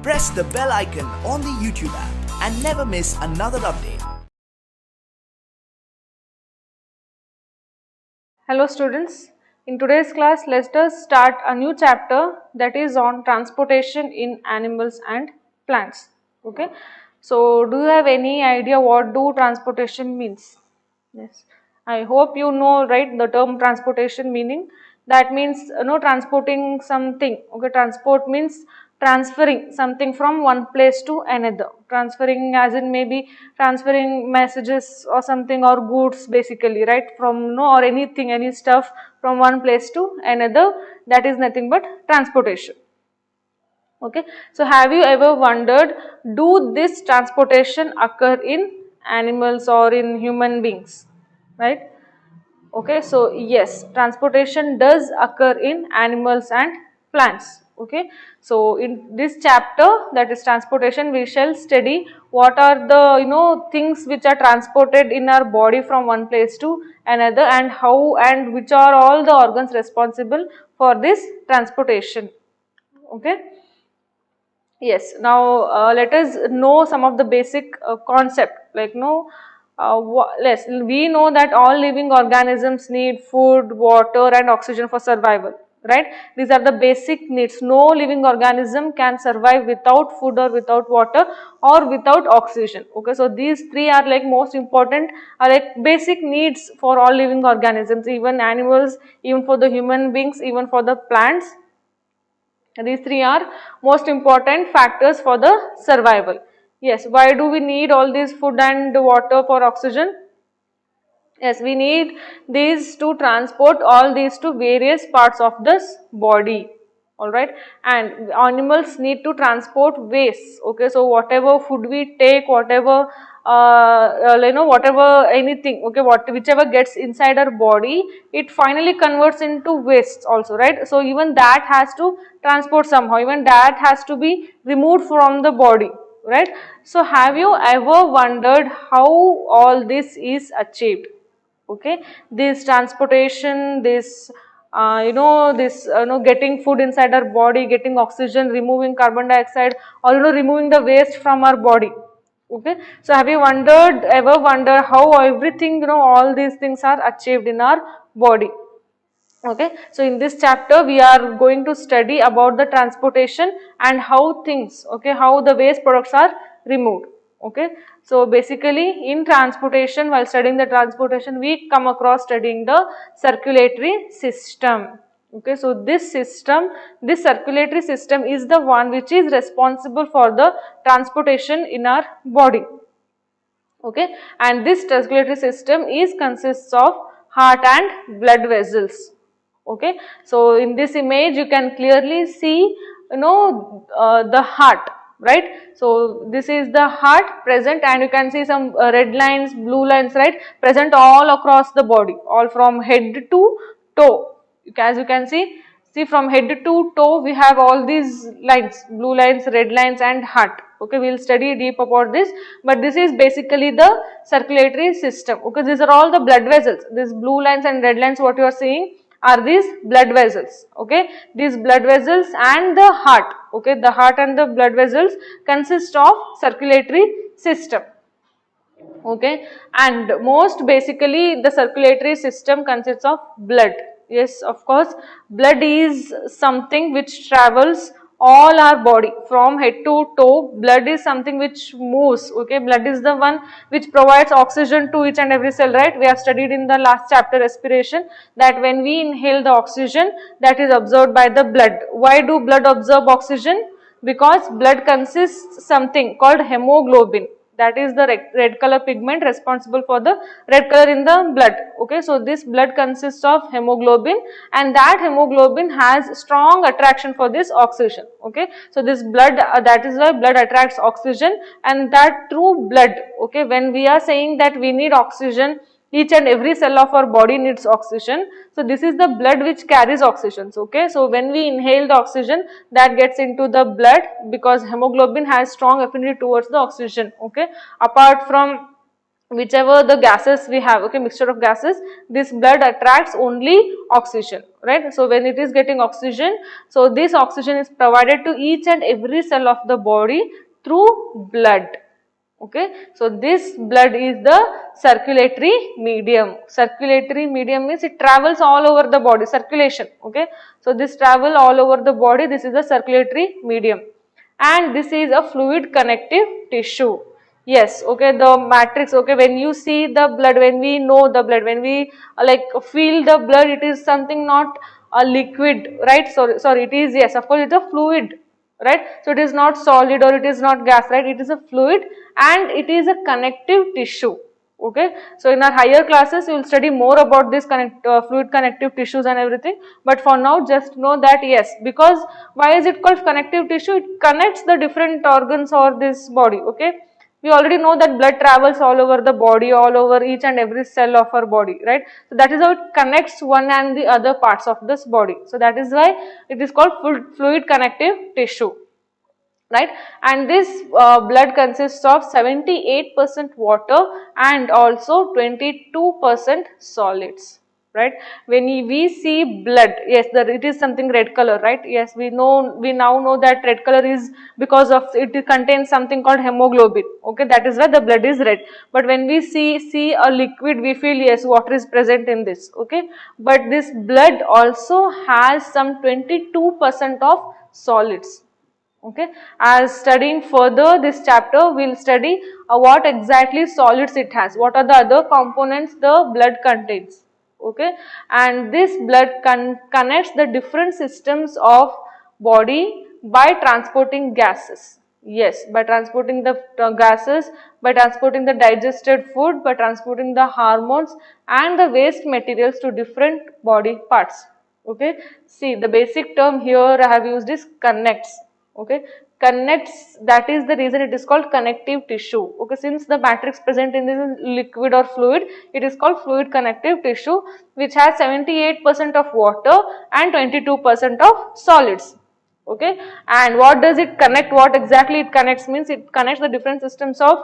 press the bell icon on the YouTube app and never miss another update. Hello students, in today's class let us start a new chapter that is on transportation in animals and plants. Okay, so do you have any idea what do transportation means? Yes, I hope you know, right, the term transportation meaning. That means transporting something. Okay, transport means transferring something from one place to another. Transferring as in maybe transferring messages or something, or goods basically, right, from or anything, any stuff from one place to another. That is nothing but transportation. Okay, so have you ever wondered, do this transportation occur in animals or in human beings, right? Okay, so yes, transportation does occur in animals and plants. Okay, so in this chapter, that is transportation, we shall study what are the things which are transported in our body from one place to another, and how and which are all the organs responsible for this transportation. Okay. Yes, now let us know some of the basic concept, like we know that all living organisms need food, water and oxygen for survival, right? These are the basic needs. No living organism can survive without food or without water or without oxygen. Okay, so these three are like most important, are like basic needs for all living organisms, even animals, even for the human beings, even for the plants. These three are most important factors for the survival. Yes, why do we need all these food and water for oxygen? Yes, we need these to transport all these to various parts of this body. Alright, and animals need to transport waste. Okay, so whatever food we take, whatever whatever anything, okay, whichever gets inside our body, it finally converts into waste also, right? So even that has to transport somehow, even that has to be removed from the body, right? So have you ever wondered how all this is achieved? Okay, this transportation, this getting food inside our body, getting oxygen, removing carbon dioxide, or removing the waste from our body. Okay, so have you ever wondered how everything, all these things are achieved in our body? Okay, so in this chapter we are going to study about the transportation and how things, okay, how the waste products are removed. Okay, so basically in transportation, while studying the transportation, we come across studying the circulatory system. Okay, so this circulatory system is the one which is responsible for the transportation in our body. Okay, and this circulatory system consists of heart and blood vessels. Okay, so in this image you can clearly see the heart, right? So this is the heart present, and you can see some red lines, blue lines, right, present all across the body, all from head to toe. As you can see from head to toe we have all these lines, blue lines, red lines and heart. Okay, we will study deep about this, but this is basically the circulatory system. Okay, these are all the blood vessels. These blue lines and red lines what you are seeing are these blood vessels. Okay, these blood vessels and the heart. Okay, the heart and the blood vessels consist of circulatory system. Okay, and most basically the circulatory system consists of blood. Yes, of course, blood is something which travels all our body from head to toe. Blood is something which moves. Okay, blood is the one which provides oxygen to each and every cell, right? We have studied in the last chapter, respiration, that when we inhale the oxygen, that is absorbed by the blood. Why do blood absorb oxygen? Because blood consists something called hemoglobin. That is the red color pigment responsible for the red color in the blood. Okay, so this blood consists of hemoglobin, and that hemoglobin has strong attraction for this oxygen. Okay, so this blood, that is why blood attracts oxygen, and that through blood. Okay, when we are saying that we need oxygen, each and every cell of our body needs oxygen. So this is the blood which carries oxygen. Okay, so when we inhale the oxygen, that gets into the blood because hemoglobin has strong affinity towards the oxygen. Okay, apart from whichever the gases we have, okay, mixture of gases, this blood attracts only oxygen, right? So when it is getting oxygen, so this oxygen is provided to each and every cell of the body through blood. Okay, so this blood is the circulatory medium. Circulatory medium means it travels all over the body, circulation. Okay, so this travel all over the body, this is the circulatory medium, and this is a fluid connective tissue. Yes, okay, the matrix, okay, when you see the blood, when we know the blood, when we like feel the blood, it is something not a liquid, right? Sorry, it is, yes, of course, it's a fluid, right? So it is not solid or it is not gas, right? It is a fluid and it is a connective tissue. Okay, so in our higher classes you will study more about this fluid connective tissues and everything, but for now just know that yes, because why is it called connective tissue? It connects the different organs or this body. Okay, we already know that blood travels all over the body, all over each and every cell of our body, right? So that is how it connects one and the other parts of this body. So that is why it is called fluid connective tissue, right? And this blood consists of 78% water and also 22% solids, right? When we see blood, yes, it is something red color, right? Yes, we now know that red color is because of it contains something called hemoglobin. Okay, that is why the blood is red. But when we see a liquid, we feel yes, water is present in this. Okay, but this blood also has some 22% of solids. Okay, as studying further this chapter, we will study what exactly solids it has, what are the other components the blood contains. Okay, and this blood connects the different systems of body by transporting gases. Yes, by transporting the gases, by transporting the digested food, by transporting the hormones and the waste materials to different body parts. Okay, see the basic term here I have used is connects. Okay, connects, that is the reason it is called connective tissue. Okay, since the matrix present in this liquid or fluid, it is called fluid connective tissue, which has 78% of water and 22% of solids. Okay, and what does it connect? What exactly it connects means it connects the different systems of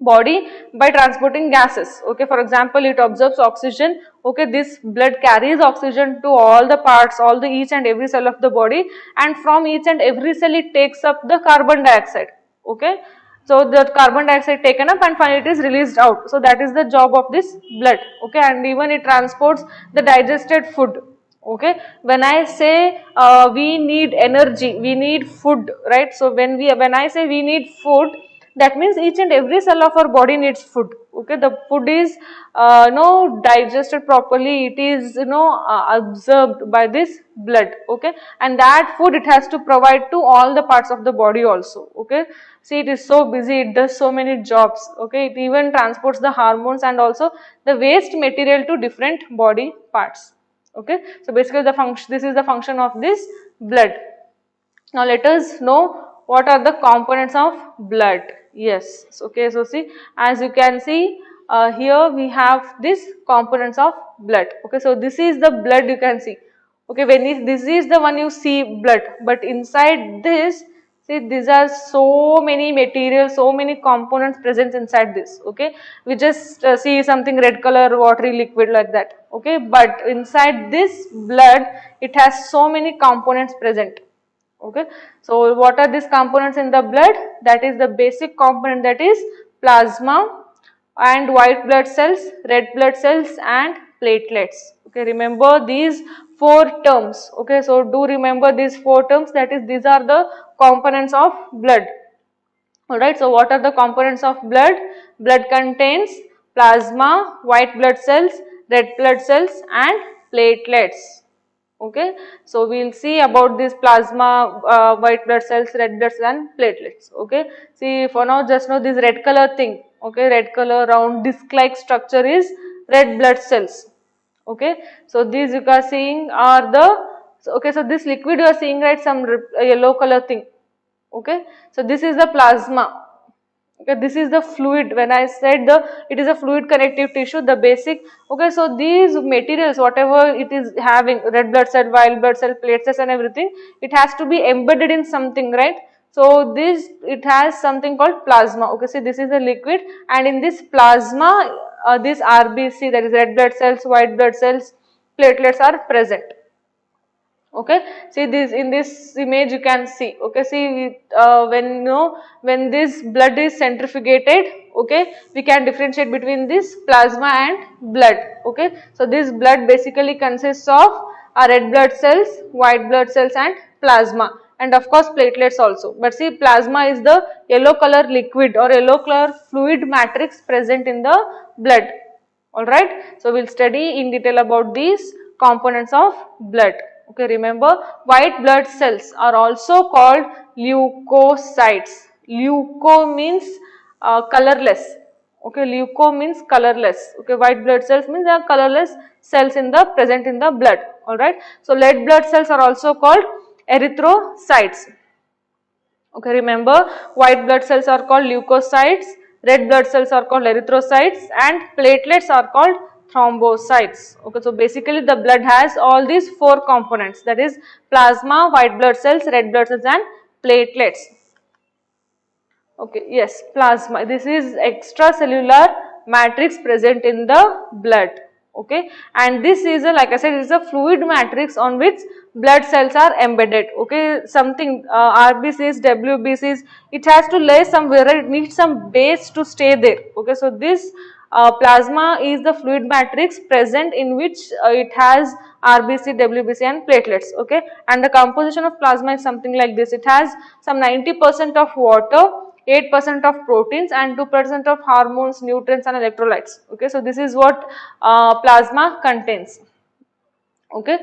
body by transporting gases. Okay, for example, it absorbs oxygen. Okay, this blood carries oxygen to all the parts, each and every cell of the body, and from each and every cell it takes up the carbon dioxide. Okay, so the carbon dioxide taken up and finally it is released out. So that is the job of this blood. Okay, and even it transports the digested food. Okay, when I say we need energy, we need food, right? So when I say we need food, that means each and every cell of our body needs food. Okay, the food is digested properly, it is absorbed by this blood. Okay, and that food it has to provide to all the parts of the body also. Okay, see, it is so busy, it does so many jobs. Okay, it even transports the hormones and also the waste material to different body parts. Okay, so basically this is the function of this blood. Now let us know what are the components of blood. Yes, okay, so see, as you can see here we have this components of blood. Okay, so this is the blood you can see. Okay, this is the one you see blood, but inside this, see, these are so many materials, so many components present inside this. Okay, we just see something red color watery liquid like that. Okay, but inside this blood it has so many components present. Okay, so what are these components in the blood? That is the basic component, that is plasma and white blood cells, red blood cells and platelets. Okay, remember these 4 terms. Okay, so do remember these 4 terms, that is these are the components of blood. Alright, so what are the components of blood? Blood contains plasma, white blood cells, red blood cells and platelets. Okay, so we will see about this plasma, white blood cells, red blood cells and platelets. Okay, see, for now just know this red color thing. Okay, red color round disc like structure is red blood cells. Okay, so these you are seeing are okay, so this liquid you are seeing, right, some yellow color thing. Okay, so this is the plasma. Okay, this is the fluid. When I said it is a fluid connective tissue, the basic. Okay, so these materials, whatever it is having, red blood cell, white blood cell, platelets and everything, it has to be embedded in something, right? So this, it has something called plasma. Okay, see this is the liquid, and in this plasma, this RBC, that is red blood cells, white blood cells, platelets are present. Okay, see this, in this image you can see. Okay, see when this blood is centrifugated, okay, we can differentiate between this plasma and blood. Okay, so this blood basically consists of red blood cells, white blood cells and plasma, and of course platelets also. But see, plasma is the yellow color liquid or yellow color fluid matrix present in the blood. Alright, so we'll study in detail about these components of blood. Okay, remember, white blood cells are also called leukocytes. Leuko means colorless. Okay, leuko means colorless. Okay, white blood cells means they are colorless cells present in the blood. Alright, so red blood cells are also called erythrocytes. Okay, remember, white blood cells are called leukocytes, red blood cells are called erythrocytes, and platelets are called thrombocytes. Okay, so basically the blood has all these four components, that is plasma, white blood cells, red blood cells and platelets. Okay, yes, plasma, this is extracellular matrix present in the blood. Okay, and this is a, like I said, it is a fluid matrix on which blood cells are embedded. Okay, something RBCs, WBCs, it has to lay somewhere, it needs some base to stay there. Okay, so this plasma is the fluid matrix present in which it has RBC, WBC and platelets. Okay, and the composition of plasma is something like this. It has some 90% of water, 8% of proteins and 2% of hormones, nutrients and electrolytes. Okay, so this is what plasma contains. Okay,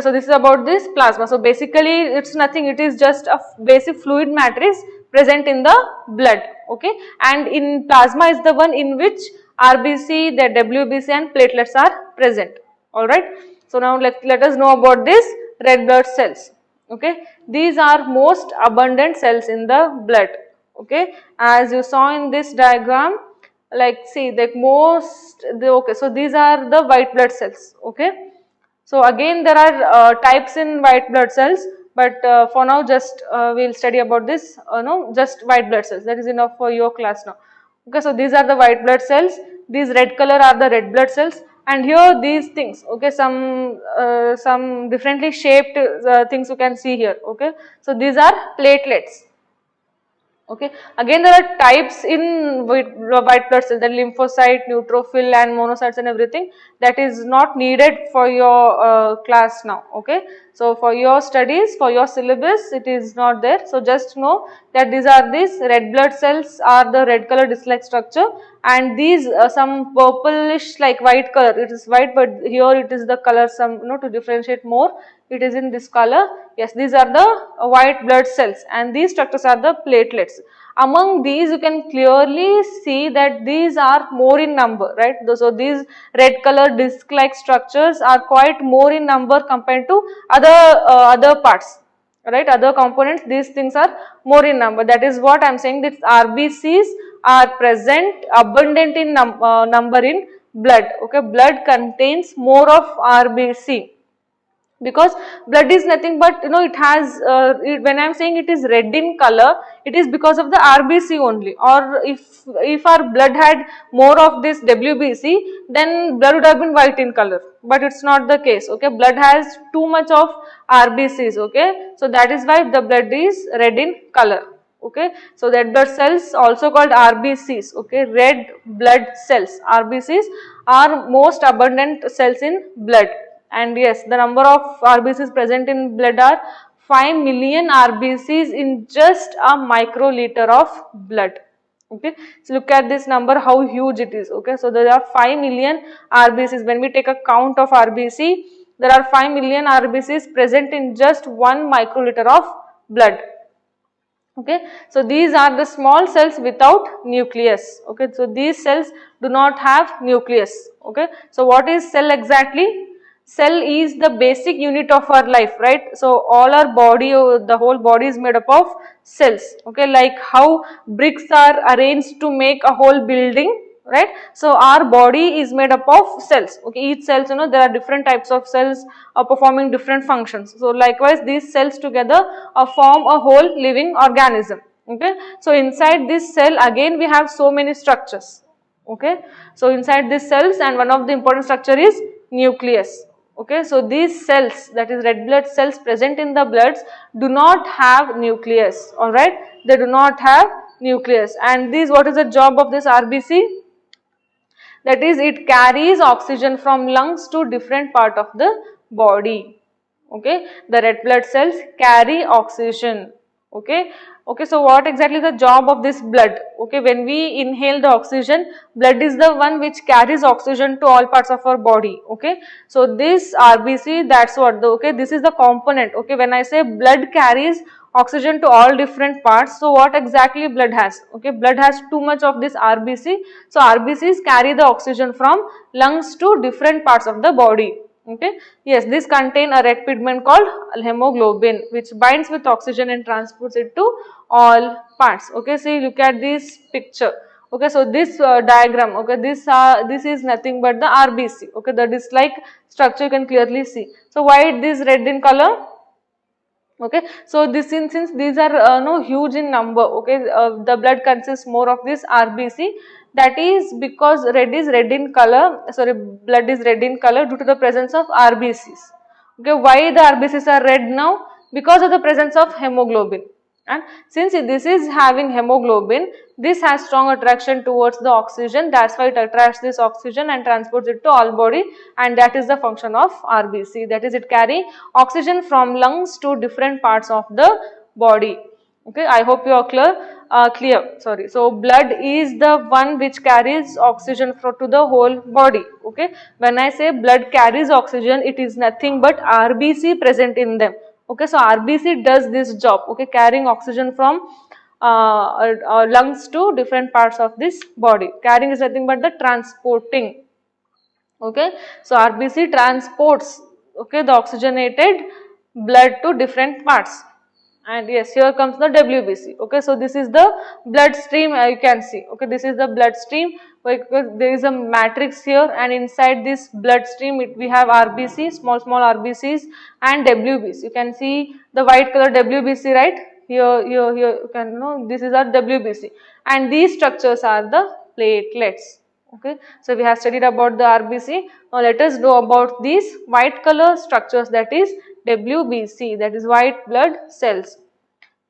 so this is about this plasma. So basically it's nothing, it is just a basic fluid matrix present in the blood. Okay, and in plasma is the one in which RBC, the WBC and platelets are present. Alright, so now let us know about this red blood cells. Okay, these are most abundant cells in the blood. Okay, as you saw in this diagram, like see, like okay, so these are the white blood cells. Okay, so again there are types in white blood cells, but for now just we'll study about this, just white blood cells. That is enough for your class now. Okay, so these are the white blood cells, these red color are the red blood cells, and here these things, okay, some differently shaped things you can see here. Okay, so these are platelets. Okay, again there are types in white blood cells, the lymphocyte, neutrophil and monocytes and everything. That is not needed for your class now. Okay, so for your studies, for your syllabus, it is not there. So just know that these red blood cells are the red color disc-like structure, and these some purplish like white color. It is white, but here it is the color, some to differentiate more, it is in this color. Yes, these are the white blood cells and these structures are the platelets. Among these you can clearly see that these are more in number, right? So these red color disc like structures are quite more in number compared to other parts, right? Other components, these things are more in number. That is what I am saying, that RBCs are present, abundant in number in blood. Okay, blood contains more of RBC. Because blood is nothing but it has when I am saying it is red in color, it is because of the RBC only. Or if our blood had more of this WBC, then blood would have been white in color, but it's not the case. Okay, blood has too much of RBCs. Okay, so that is why the blood is red in color. Okay, so red blood cells also called RBCs. Okay, red blood cells, RBCs are most abundant cells in blood. And yes, the number of RBCs present in blood are 5 million RBCs in just a microliter of blood. Okay, so look at this number, how huge it is. Okay, so there are 5 million RBCs. When we take a count of RBC, there are 5 million RBCs present in just 1 microliter of blood. Okay, so these are the small cells without nucleus. Okay, so these cells do not have nucleus. Okay, so what is cell exactly? Cell is the basic unit of our life, right? So all our body, the whole body is made up of cells. Okay, like how bricks are arranged to make a whole building. right? So our body is made up of cells. Okay, each cells, you know, there are different types of cells performing different functions. So likewise, these cells together form a whole living organism. Okay, so inside this cell again we have so many structures. Okay, so inside these cells, and one of the important structure is nucleus. Okay, so these cells, that is red blood cells present in the bloods, do not have nucleus. All right, they do not have nucleus. And this, what is the job of this RBC? That is, it carries oxygen from lungs to different part of the body. Okay, the red blood cells carry oxygen. Okay, okay, so what exactly the job of this blood? Okay, when we inhale the oxygen, blood is the one which carries oxygen to all parts of our body. Okay, so this RBC, that's what the, okay, this is the component. Okay, when I say blood carries oxygen to all different parts, so what exactly blood has? Okay, blood has too much of this RBC. So RBCs carry the oxygen from lungs to different parts of the body. Okay, yes, this contain a red pigment called hemoglobin, which binds with oxygen and transports it to all parts. Okay, see, look at this picture. Okay, so this diagram, okay, this is nothing but the RBC. Okay, the disc-like structure you can clearly see. So why it is red in color? Okay, so this, since these are no huge in number, okay, the blood consists more of this RBC. That is because red is red in color, sorry, blood is red in color due to the presence of RBCs. Okay, why the RBCs are red now? Because of the presence of hemoglobin. And since this is having hemoglobin, this has strong attraction towards the oxygen. That's why it attracts this oxygen and transports it to all body, and that is the function of RBC. That is, it carry oxygen from lungs to different parts of the body. Okay, I hope you are clear. Sorry. So blood is the one which carries oxygen to the whole body. Okay, when I say blood carries oxygen, it is nothing but RBC present in them. Okay, so RBC does this job. Okay, carrying oxygen from lungs to different parts of this body. Carrying is nothing but the transporting. Okay, so RBC transports, okay, the oxygenated blood to different parts. And yes, here comes the WBC. Okay, so this is the blood stream, you can see. Okay, this is the blood stream, because there is a matrix here, and inside this blood stream we have RBC, small RBCs, and WBC. You can see the white color WBC, right? Here you can know this is our WBC, and these structures are the platelets. Okay, so we have studied about the RBC. Now let us know about these white color structures, that is WBC, that is white blood cells.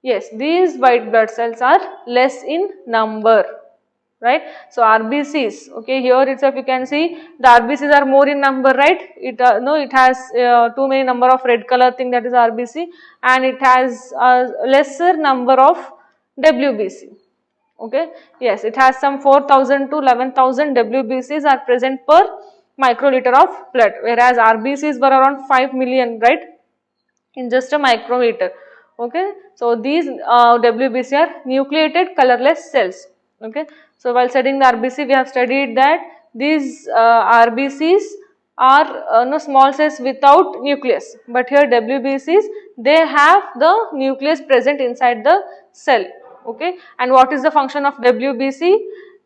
Yes, these white blood cells are less in number, right? So RBCs, okay, here itself you can see the RBCs are more in number, right? It it has too many number of red color thing, that is RBC, and it has a lesser number of WBC. Okay, yes, it has some 4,000 to 11,000 WBCs are present per microliter of blood, whereas RBCs were around 5 million, right, in just a microliter. Okay, so these WBC are nucleated colorless cells. Okay, so while studying the RBC, we have studied that these RBCs are small cells without nucleus, but here WBCs, they have the nucleus present inside the cell. Okay, and what is the function of WBC?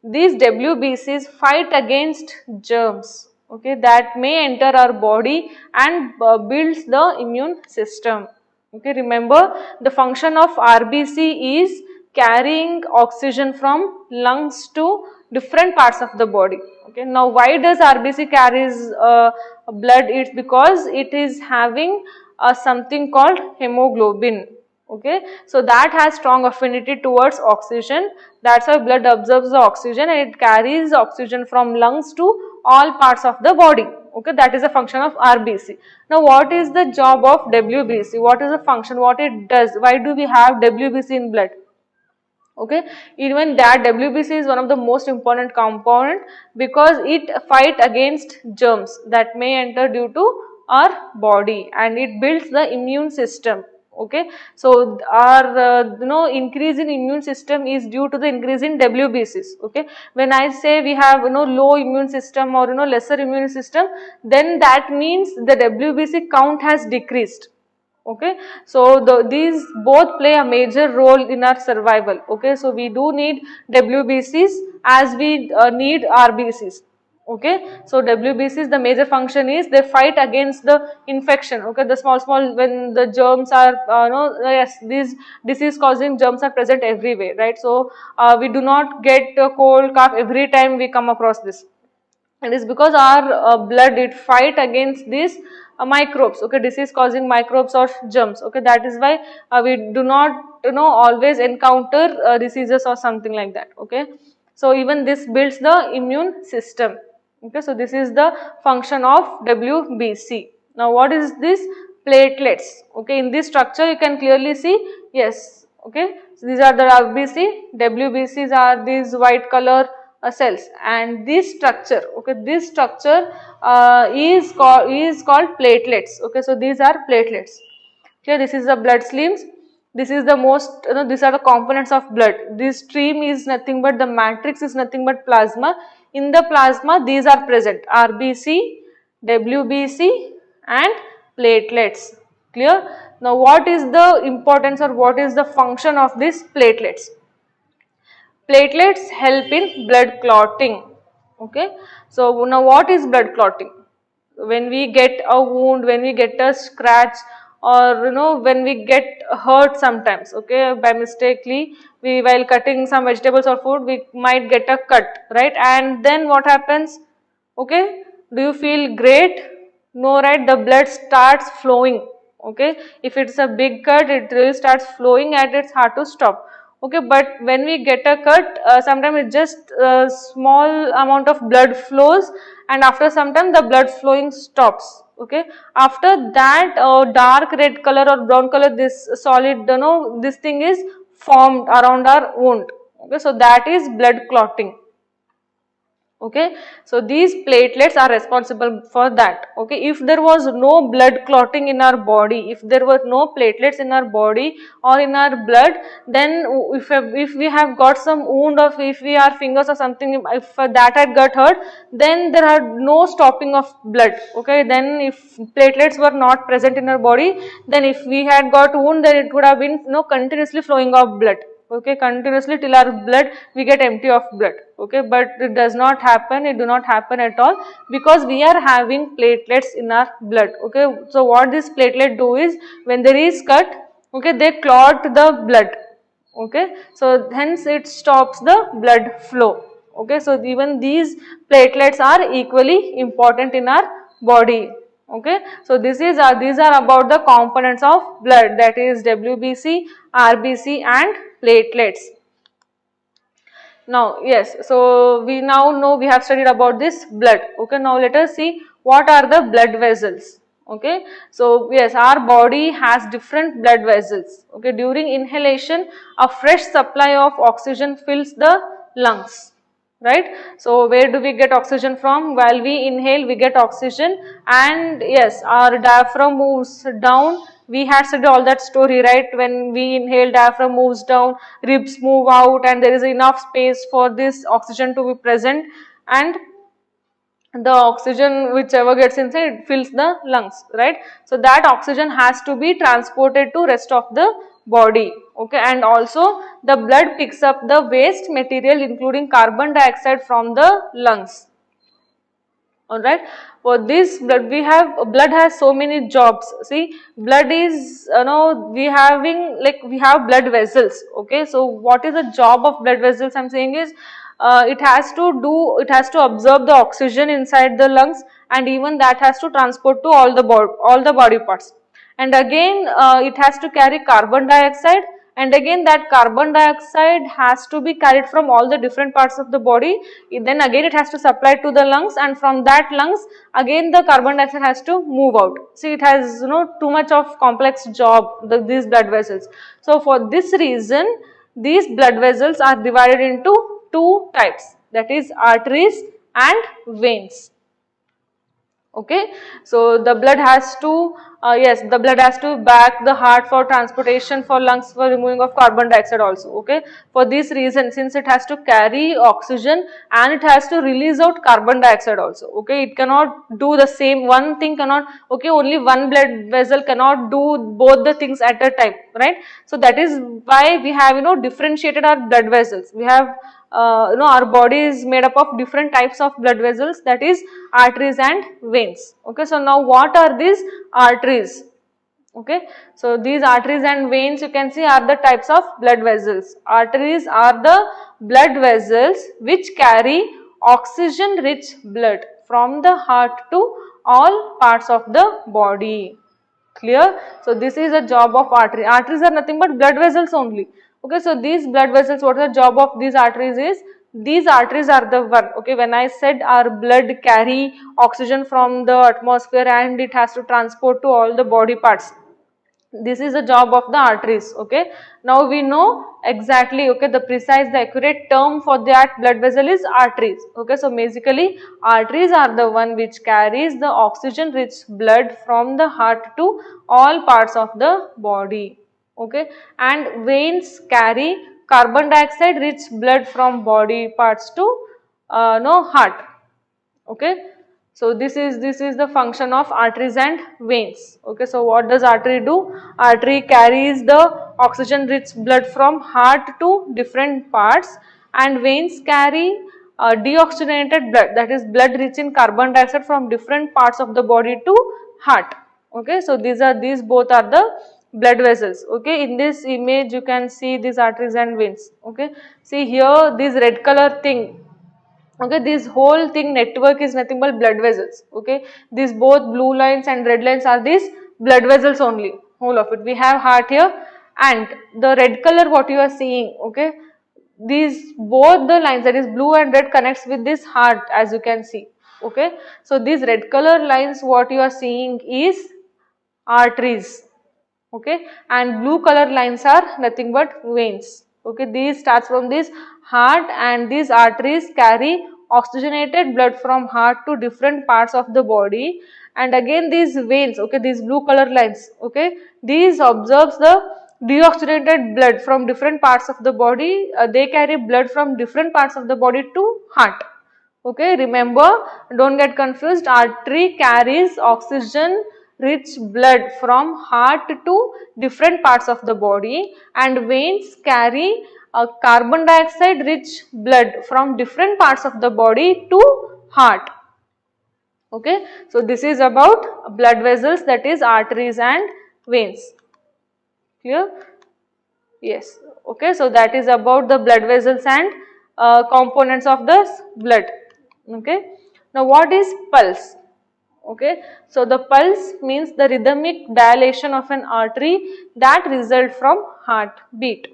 These WBCs fight against germs, okay, that may enter our body and builds the immune system. Okay, remember the function of RBC is carrying oxygen from lungs to different parts of the body. Okay, now why does RBC carries blood? It's because it is having something called hemoglobin. Okay, so that has strong affinity towards oxygen. That's why blood absorbs the oxygen and it carries oxygen from lungs to all parts of the body. Okay, that is a function of RBC. Now what is the job of WBC? What is the function? What it does? Why do we have WBC in blood? Okay, even that WBC is one of the most important component, because it fight against germs that may enter due to our body, and it builds the immune system. Okay, so our increase in immune system is due to the increase in WBCs. Okay, when I say we have low immune system or lesser immune system, then that means the WBC count has decreased. Okay, so these both play a major role in our survival. Okay, so we do need WBCs as we need RBCs. Okay, so WBCs, the major function is they fight against the infection. Okay, the small when the germs are no, yes, these disease causing germs are present everywhere, right? So we do not get a cold cough every time we come across this. It is because our blood, it fight against these microbes, okay, disease causing microbes or germs. Okay, that is why we do not always encounter diseases or something like that. Okay, so even this builds the immune system. Okay, so this is the function of WBC. Now what is this? Platelets. Okay, in this structure you can clearly see, yes. Okay, so these are the RBC, WBCs are these white color cells, and this structure, okay, this structure is called platelets. Okay, so these are platelets. Here this is the blood streams. This is the most, these are the components of blood. This stream is nothing but, the matrix is nothing but plasma. In the plasma these are present, RBC, WBC and platelets. Clear? Now what is the importance or what is the function of these platelets? Platelets help in blood clotting. Okay, so now what is blood clotting? When we get a wound, when we get a scratch, or when we get hurt sometimes, okay, by mistakenly, we while cutting some vegetables or food, we might get a cut, right? And then what happens? Okay, do you feel great? No, right? The blood starts flowing. Okay, if it's a big cut, it really starts flowing and it's hard to stop. Okay, but when we get a cut, sometimes it's just a small amount of blood flows, and after some time the blood flowing stops. Okay, after that dark red color or brown color, this solid, this thing is formed around our wound. Okay, so that is blood clotting. Okay, so these platelets are responsible for that. Okay, if there was no blood clotting in our body, if there were no platelets in our body or in our blood, then if we have got some wound, or if we are fingers or something, if that had got hurt, then there are no stopping of blood. Okay, then if platelets were not present in our body, then if we had got wound, then it would have been continuously flowing of blood. Okay, continuously till our blood we get empty of blood. Okay, but it does not happen, it do not happen at all, because we are having platelets in our blood. Okay, so what this platelet do is, when there is cut, okay, they clot the blood. Okay, so hence it stops the blood flow. Okay, so even these platelets are equally important in our body. Okay, so these are about the components of blood, that is WBC, RBC and platelets. Now yes, so we now know, we have studied about this blood. Okay, now let us see what are the blood vessels. Okay, so yes, our body has different blood vessels. Okay, during inhalation a fresh supply of oxygen fills the lungs, right? So where do we get oxygen from? While we inhale we get oxygen, and yes, our diaphragm moves down. We had studied all that story, right? When we inhale, diaphragm moves down, ribs move out, and there is enough space for this oxygen to be present, and the oxygen whichever gets inside, it fills the lungs, right? So that oxygen has to be transported to rest of the body. Okay, and also the blood picks up the waste material including carbon dioxide from the lungs. Alright, for this blood has so many jobs. See, blood is, we have blood vessels. Okay, so what is the job of blood vessels? I'm saying is, it has to absorb the oxygen inside the lungs, and even that has to transport to all the body parts, and again it has to carry carbon dioxide, and again that carbon dioxide has to be carried from all the different parts of the body. Then again it has to supply to the lungs, and from that lungs again the carbon dioxide has to move out. See, it has too much of complex job, these blood vessels. So for this reason these blood vessels are divided into two types, that is arteries and veins. Okay, so the blood has to Yes, the blood has to back the heart for transportation, for lungs for removing of carbon dioxide also. Okay, for this reason, since it has to carry oxygen and it has to release out carbon dioxide also. Okay, it cannot do the same, one thing cannot, okay, only one blood vessel cannot do both the things at a time, right? So that is why we have, you know, differentiated our blood vessels. We have, you know, our body is made up of different types of blood vessels, that is arteries and veins. Okay, so now what are these arteries? Okay, so these arteries and veins, you can see, are the types of blood vessels. Arteries are the blood vessels which carry oxygen rich blood from the heart to all parts of the body. Clear? So this is a job of artery. Arteries are nothing but blood vessels only. Okay, so these blood vessels, what the job of these arteries is? These arteries are the one. Okay, when I said our blood carry oxygen from the atmosphere and it has to transport to all the body parts. This is the job of the arteries. Okay, now we know exactly, okay, the precise, the accurate term for that blood vessel is arteries. Okay, so basically arteries are the one which carries the oxygen rich blood from the heart to all parts of the body. Okay, and veins carry carbon dioxide rich blood from body parts to no heart. Okay, so this is the function of arteries and veins. Okay, so what does artery do? Artery carries the oxygen rich blood from heart to different parts, and veins carry deoxygenated blood, that is blood rich in carbon dioxide, from different parts of the body to heart. Okay, so these both are the blood vessels. Okay, in this image you can see these arteries and veins. Okay, see here this red color thing. Okay, this whole thing network is nothing but blood vessels. Okay, these both blue lines and red lines are these blood vessels only, whole of it. We have heart here, and the red color what you are seeing, okay, these both the lines, that is blue and red, connects with this heart, as you can see. Okay, so these red color lines what you are seeing is arteries. Okay, and blue color lines are nothing but veins. Okay, these starts from this heart, and these arteries carry oxygenated blood from heart to different parts of the body, and again these veins, okay, these blue color lines, okay, these absorbs the deoxygenated blood from different parts of the body. They carry blood from different parts of the body to heart. Okay, remember, don't get confused. Artery carries oxygen rich blood from heart to different parts of the body, and veins carry carbon dioxide rich blood from different parts of the body to heart. Okay, so this is about blood vessels, that is arteries and veins. Clear? Yes. Okay, so that is about the blood vessels and components of the blood. Okay, now what is pulse? Okay, so the pulse means the rhythmic dilation of an artery that result from heartbeat.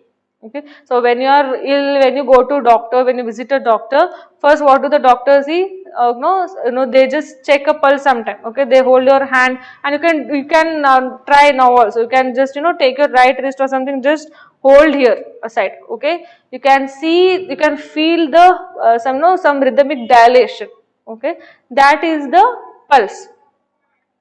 Okay, so when you are ill, when you go to doctor, when you visit a doctor, first what do the doctors see? They just check a pulse sometime. Okay, they hold your hand, and you can try now also. You can just take your right wrist or something, just hold here aside. Okay, you can see, you can feel the some rhythmic dilation. Okay, that is the pulse.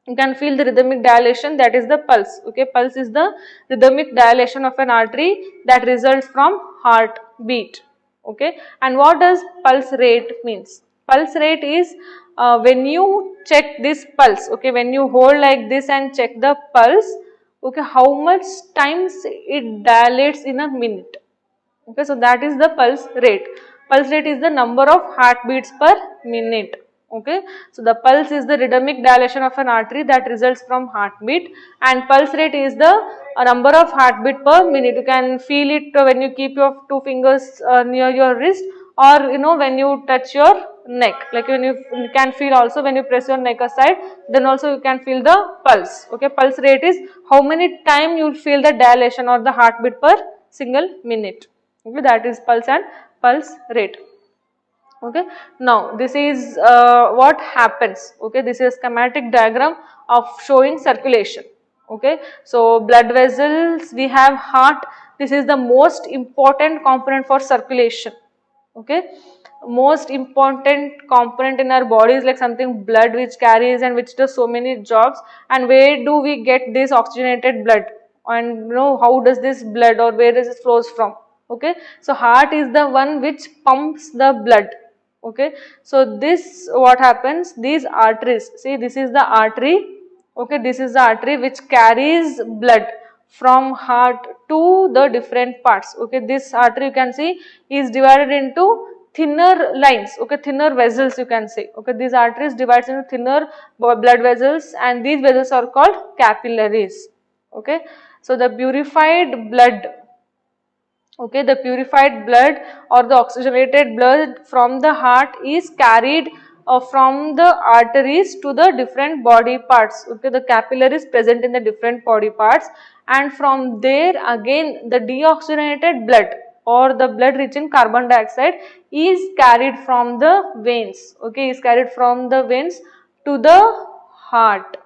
You can feel the rhythmic dilation, that is the pulse. Okay, pulse is the rhythmic dilation of an artery that results from heartbeat. Okay, and what does pulse rate means? Pulse rate is when you check this pulse. Okay, when you hold like this and check the pulse. Okay, how much times it dilates in a minute. Okay, so that is the pulse rate. Pulse rate is the number of heartbeats per minute. Okay, so the pulse is the rhythmic dilation of an artery that results from heartbeat, and pulse rate is the number of heartbeat per minute. You can feel it when you keep your two fingers near your wrist, or when you touch your neck, like when you can feel also when you press your neck aside, then also you can feel the pulse. Okay, pulse rate is how many time you will feel the dilation or the heartbeat per single minute. Okay, that is pulse and pulse rate. Okay, now this is what happens. Okay, this is schematic diagram of showing circulation. Okay, so blood vessels, we have heart. This is the most important component for circulation. Okay, most important component in our body is like something blood, which carries and which does so many jobs. And where do we get this oxygenated blood, and how does this blood, or where does it flows from? Okay, so heart is the one which pumps the blood. Okay, so this what happens, these arteries, see this is the artery. Okay, this is the artery which carries blood from heart to the different parts. Okay, this artery you can see is divided into thinner lines. Okay, thinner vessels you can say. Okay, these arteries divides into thinner blood vessels, and these vessels are called capillaries. Okay, so the purified blood, okay, the purified blood or the oxygenated blood from the heart is carried from the arteries to the different body parts. Okay, the capillaries present in the different body parts, and from there again the deoxygenated blood or the blood rich in carbon dioxide is carried from the veins. Okay, is carried from the veins to the heart.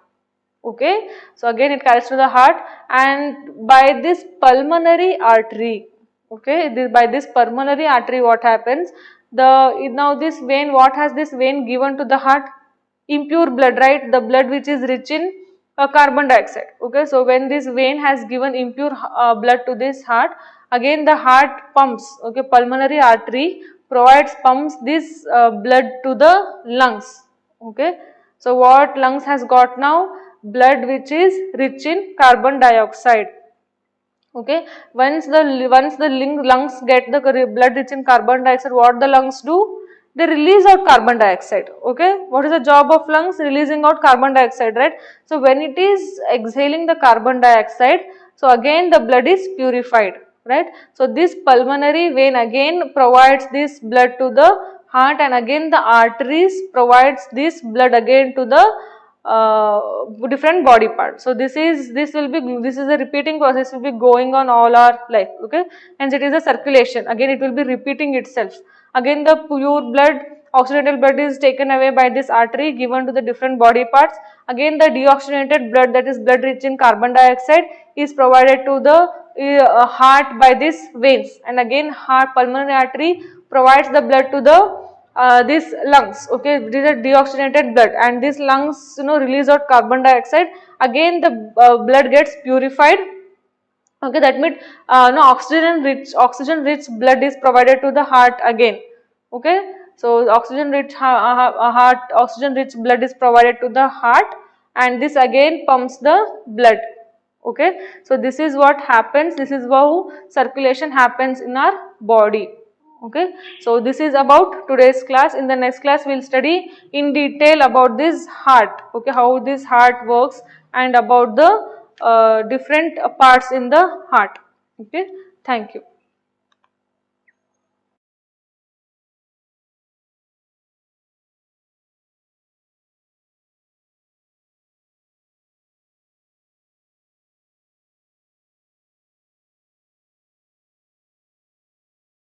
Okay, so again it carries to the heart, and by this pulmonary artery, okay, by this pulmonary artery what happens, now this vein, what has this vein given to the heart? Impure blood, right? The blood which is rich in carbon dioxide. Okay, so when this vein has given impure blood to this heart, again the heart pumps, okay, pulmonary artery pumps this blood to the lungs. Okay, so what lungs has got now? Blood which is rich in carbon dioxide. Okay, once the lungs get the blood rich in carbon dioxide, what the lungs do? They release out carbon dioxide. Okay, what is the job of lungs? Releasing out carbon dioxide, right? So when it is exhaling the carbon dioxide, so again the blood is purified, right? So this pulmonary vein again provides this blood to the heart, and again the arteries provides this blood again to the different body parts. So this is a repeating process, will be going on all our life. Okay, hence it is a circulation, again it will be repeating itself. Again the pure blood, oxygenated blood is taken away by this artery, given to the different body parts. Again the deoxygenated blood, that is blood rich in carbon dioxide, is provided to the heart by these veins, and again heart pulmonary artery provides the blood to the these lungs. Okay, these are deoxygenated blood, and these lungs release out carbon dioxide. Again the blood gets purified. Okay, that means oxygen rich blood is provided to the heart again. Okay, so oxygen rich blood is provided to the heart, and this again pumps the blood. Okay, so this is what happens, this is how circulation happens in our body. Okay, so this is about today's class. In the next class we will study in detail about this heart. Okay, how this heart works, and about the different parts in the heart. Okay, thank you.